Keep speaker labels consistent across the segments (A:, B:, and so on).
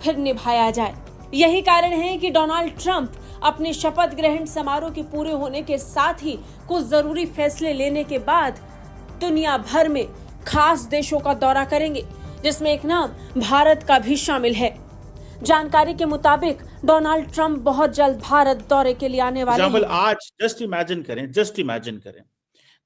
A: फिर निभाया जाए। यही कारण है कि डोनाल्ड ट्रंप अपने शपथ ग्रहण समारोह के पूरे होने के साथ ही कुछ जरूरी फैसले लेने के बाद दुनिया भर में खास देशों का दौरा करेंगे, जिसमें एक नाम भारत का भी शामिल है। जानकारी के मुताबिक डोनाल्ड ट्रंप बहुत जल्द भारत दौरे के लिए आने वाले हैं।
B: आज जस्ट इमेजिन करें,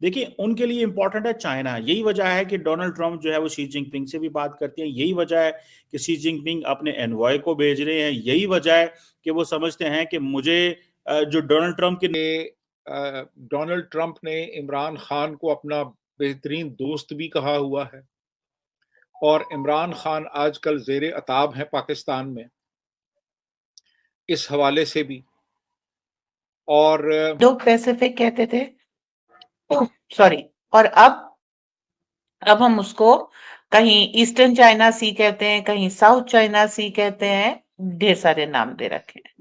B: देखिए उनके लिए इंपॉर्टेंट है चाइना। यही वजह है कि डोनाल्ड ट्रंप जो है वो शी जिनपिंग से भी बात करते हैं। यही वजह है कि शी जिनपिंग अपने एनवॉय को भेज रहे हैं। यही वजह है कि वो समझते हैं कि मुझे जो डोनाल्ड ट्रंप ने इमरान खान को अपना बेहतरीन दोस्त भी कहा हुआ है और इमरान खान आजकल ज़ेरे अताब हैं पाकिस्तान में, इस हवाले से भी। और
C: लोग पैसिफिक कहते थे, सॉरी, और अब हम उसको कहीं ईस्टर्न चाइना सी कहते हैं, कहीं साउथ चाइना सी कहते हैं, ढेर सारे नाम दे रखे हैं।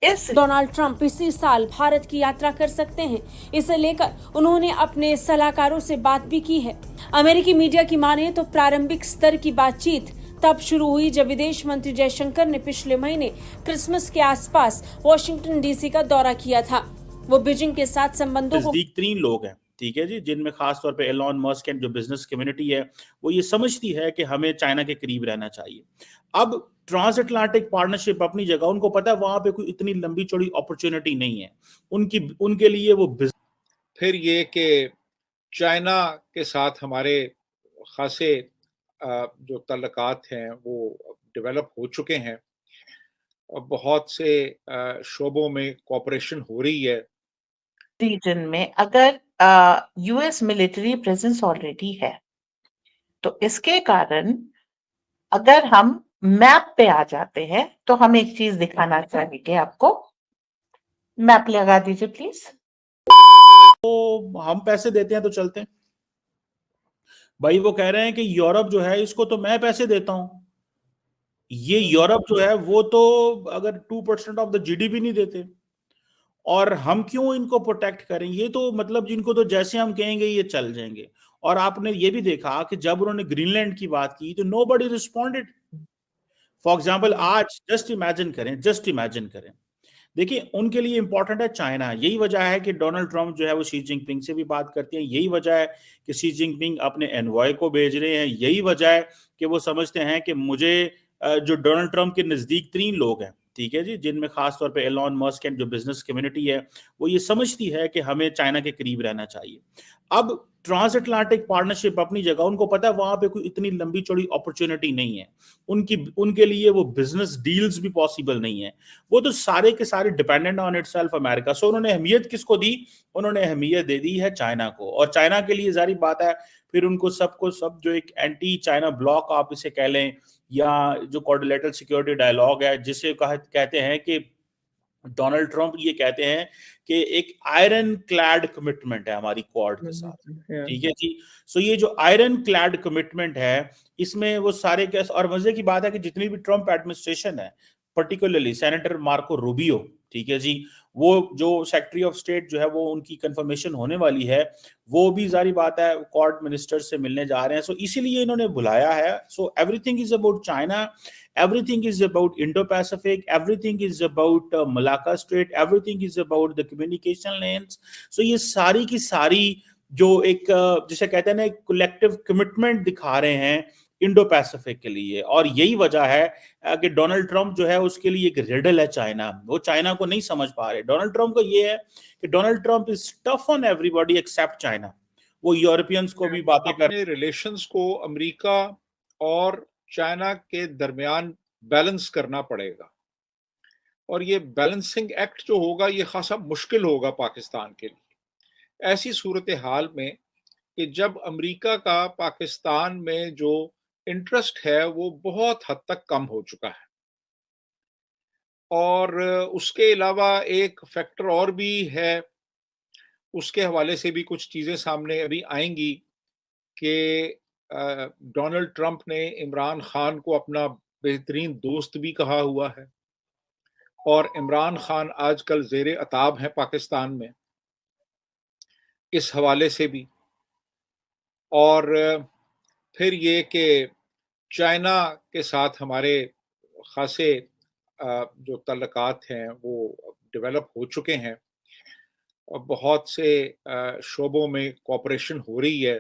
A: इस डोनाल्ड ट्रंप इसी साल भारत की यात्रा कर सकते हैं। इसे लेकर उन्होंने अपने सलाहकारों से बात भी की है। अमेरिकी मीडिया की माने तो प्रारंभिक स्तर की बातचीत तब शुरू हुई जब विदेश मंत्री जयशंकर ने पिछले महीने क्रिसमस के आसपास वॉशिंगटन डीसी का दौरा किया था। वो बीजिंग के साथ संबंधों को
B: तीन लोग हैं, ठीक है जी, जिनमें खासतौर पे एलॉन मस्क एंड जो बिजनेस कम्युनिटी है वो ये समझती है कि हमें चाइना के करीब रहना चाहिए। अब ट्रांस अटलांटिक पार्टनरशिप अपनी जगह, उनको पता है वहां पे कोई इतनी लंबी चौड़ी अपॉर्चुनिटी नहीं है उनके लिए वो
D: फिर ये कि चाइना के साथ हमारे खासे जो तल्लकात हैं वो डेवलप हो चुके हैं और बहुत से शोबों में कोऑपरेशन हो रही है।
C: रीजन में अगर यूएस मिलिट्री प्रेजेंस ऑलरेडी है, तो इसके कारण अगर हम मैप पे आ जाते हैं तो हम एक चीज दिखाना चाहेंगे आपको। मैप लगा दीजिए प्लीज।
B: तो हम पैसे देते हैं तो चलते हैं भाई। वो कह रहे हैं कि यूरोप जो है इसको तो मैं पैसे देता हूं, ये यूरोप जो है वो तो अगर 2% ऑफ द जीडीपी नहीं देते, और हम क्यों इनको प्रोटेक्ट करें? ये तो मतलब जिनको तो जैसे हम कहेंगे ये चल जाएंगे। और आपने ये भी देखा कि जब उन्होंने ग्रीनलैंड की बात की तो नोबडी रिस्पॉन्डेड। फॉर एग्जाम्पल आज जस्ट इमेजिन करें, देखिए उनके लिए इंपॉर्टेंट है चाइना। यही वजह है कि डोनाल्ड ट्रंप जो है वो शी जिनपिंग से भी बात करते हैं। यही वजह है कि शी जिनपिंग अपने एनवॉय को भेज रहे हैं। यही वजह है कि वो समझते हैं कि मुझे जो डोनाल्ड ट्रंप के नजदीक तीन लोग हैं, ठीक है जी, जिनमें खासतौर पे एलॉन मस्क एंड जो बिजनेस कम्युनिटी है वो ये समझती है कि हमें चाइना के करीब रहना चाहिए। अब ट्रांस अटलांटिक पार्टनरशिप अपनी जगह, उनको पता है वहां पे कोई इतनी लंबी चौड़ी अपॉर्चुनिटी नहीं है उनके लिए वो बिजनेस डील्स भी पॉसिबल नहीं है। वो तो सारे के सारे डिपेंडेंट ऑन इटसेल्फ अमेरिका। सो उन्होंने अहमियत किसको दी? उन्होंने अहमियत दे दी है चाइना को। और चाइना के लिए जारी बात है फिर उनको सब जो एक एंटी चाइना ब्लॉक आप इसे कह लें, या जो क्वाड्रिलेटरल सिक्योरिटी डायलॉग है, जिसे कहते हैं कि डोनाल्ड ट्रंप ये कहते हैं कि एक आयरन क्लैड कमिटमेंट है हमारी क्वाड के साथ, ठीक है जी। सो ये जो आयरन क्लैड कमिटमेंट है इसमें वो सारे के, और मजे की बात है कि जितनी भी ट्रंप एडमिनिस्ट्रेशन है, पर्टिकुलरली सेनेटर मार्को रूबियो, ठीक है जी, वो जो सेक्रेटरी ऑफ स्टेट जो है वो उनकी कंफर्मेशन होने वाली है, वो भी जारी बात है क्वाड मिनिस्टर से मिलने जा रहे हैं। सो इसीलिए इन्होंने बुलाया है। So everything is about China, everything is about Indo-Pacific, everything is about Malacca Strait, everything is about the communication lanes. So ये सारी की सारी जो एक जिसे कहते हैं ना कलेक्टिव कमिटमेंट दिखा रहे हैं इंडो पैसिफिक के लिए। और यही वजह है कि डोनाल्ड ट्रंप जो है उसके लिए एक रिडल है चाइना। वो चाइना को नहीं समझ पा रहे। डोनाल्ड ट्रंप का ये है कि Donald Trump is tough on everybody accept China. वो यूरोपियंस को भी बातें
D: अपने रिलेशंस को अमेरिका और चाइना के दरमियान बैलेंस करना पड़ेगा, और ये बैलेंसिंग एक्ट जो होगा ये खासा मुश्किल होगा पाकिस्तान के लिए। ऐसी सूरत हाल में कि जब अमेरिका का पाकिस्तान में जो इंटरेस्ट है वो बहुत हद तक कम हो चुका है, और उसके अलावा एक फैक्टर और भी है, उसके हवाले से भी कुछ चीज़ें सामने अभी आएंगी कि डोनाल्ड ट्रंप ने इमरान खान को अपना बेहतरीन दोस्त भी कहा हुआ है और इमरान खान आजकल ज़ेरे अताब हैं पाकिस्तान में, इस हवाले से भी। और फिर ये कि चाइना के साथ हमारे खासे जो तल्लकात हैं वो डेवलप हो चुके हैं और बहुत से शोबों में कोऑपरेशन हो रही है।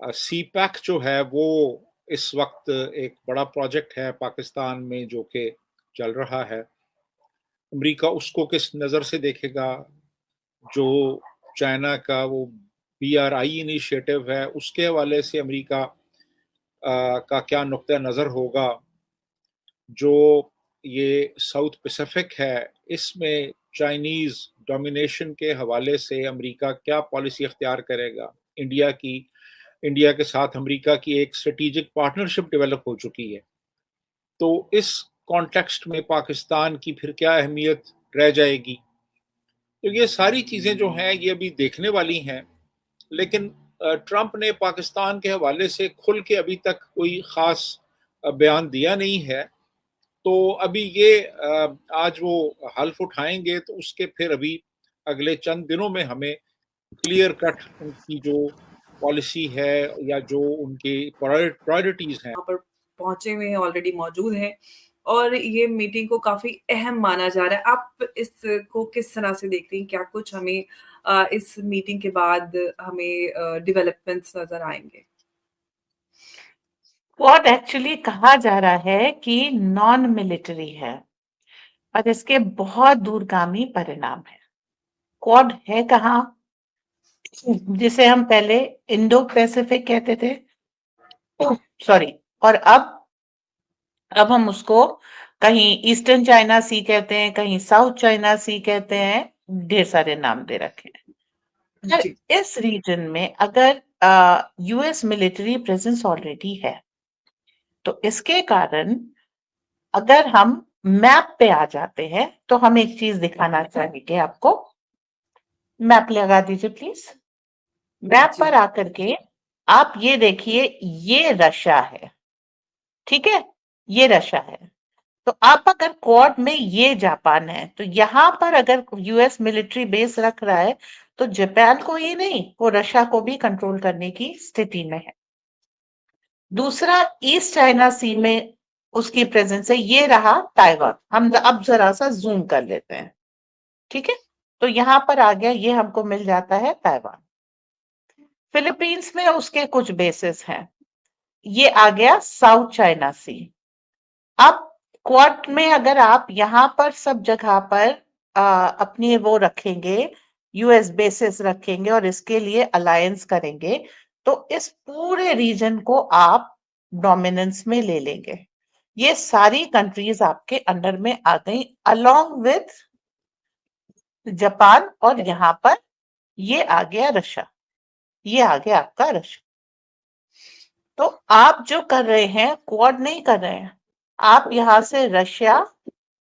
D: सीपैक जो है वो इस वक्त एक बड़ा प्रोजेक्ट है पाकिस्तान में जो कि चल रहा है। अमेरिका उसको किस नज़र से देखेगा, जो चाइना का वो BRI इनिशिएटिव है उसके हवाले से अमेरिका का क्या नुक्ता नज़र होगा, जो ये साउथ पैसिफिक है इसमें चाइनीज़ डोमिनेशन के हवाले से अमेरिका क्या पॉलिसी अख्तियार करेगा। इंडिया के साथ अमेरिका की एक स्ट्रेटेजिक पार्टनरशिप डेवलप हो चुकी है, तो इस कॉन्टेक्स्ट में पाकिस्तान की फिर क्या अहमियत रह जाएगी। तो ये सारी चीज़ें जो हैं ये अभी देखने वाली हैं, लेकिन ट्रंप ने पाकिस्तान के हवाले से खुल के अभी तक कोई ख़ास बयान दिया नहीं है। तो अभी ये आज वो हल्फ उठाएंगे तो उसके फिर अभी अगले चंद दिनों में हमें क्लियर कट उनकी जो पॉलिसी है या जो उनकी प्रायोरिटीज हैं
E: यहाँ पर पहुंचे हुए हैं, ऑलरेडी मौजूद हैं और ये मीटिंग को काफी अहम माना जा रहा है। आप इसको किस तरह से देख रही हैं? क्या कुछ हमें इस मीटिंग के बाद हमें डेवलपमेंट्स नजर आएंगे?
C: क्वाड एक्चुअली कहा जा रहा है कि नॉन मिलिट्री है, पर इसके बहुत दूरगामी परिणाम है। क्वाड है कहाँ? जिसे हम पहले इंडो पैसिफिक कहते थे, सॉरी, और अब हम उसको कहीं ईस्टर्न चाइना सी कहते हैं, कहीं साउथ चाइना सी कहते हैं, ढेर सारे नाम दे रखे हैं।
E: जी।
C: इस रीजन में अगर यूएस मिलिट्री प्रेजेंस ऑलरेडी है, तो इसके कारण अगर हम मैप पे आ जाते हैं तो हम एक चीज दिखाना चाहेंगे आपको। मैप लगा दीजिए प्लीज। मैप
E: जी।
C: पर आकर के आप ये देखिए, ये रशिया है, ठीक है, ये रशिया है। तो आप अगर क्वाड में ये जापान है, तो यहां पर अगर यूएस मिलिट्री बेस रख रहा है तो जापान को ही नहीं, वो रशिया को भी कंट्रोल करने की स्थिति में है। दूसरा, ईस्ट चाइना सी में उसकी प्रेजेंस है, ये रहा ताइवान। हम अब जरा सा जूम कर लेते हैं, ठीक है। तो यहां पर आ गया, ये हमको मिल जाता है ताइवान। फिलीपींस में उसके कुछ बेसिस हैं, ये आ गया साउथ चाइना सी। अब क्वाड में अगर आप यहाँ पर सब जगह पर अपने वो रखेंगे, यूएस बेसिस रखेंगे और इसके लिए अलायंस करेंगे, तो इस पूरे रीजन को आप डोमिनेंस में ले लेंगे। ये सारी कंट्रीज आपके अंडर में आ गई अलोंग विथ जापान, और यहाँ पर ये आ गया रशिया, ये आ गया आपका रशिया। तो आप जो कर रहे हैं, क्वाड नहीं कर रहे हैं, आप यहां से रशिया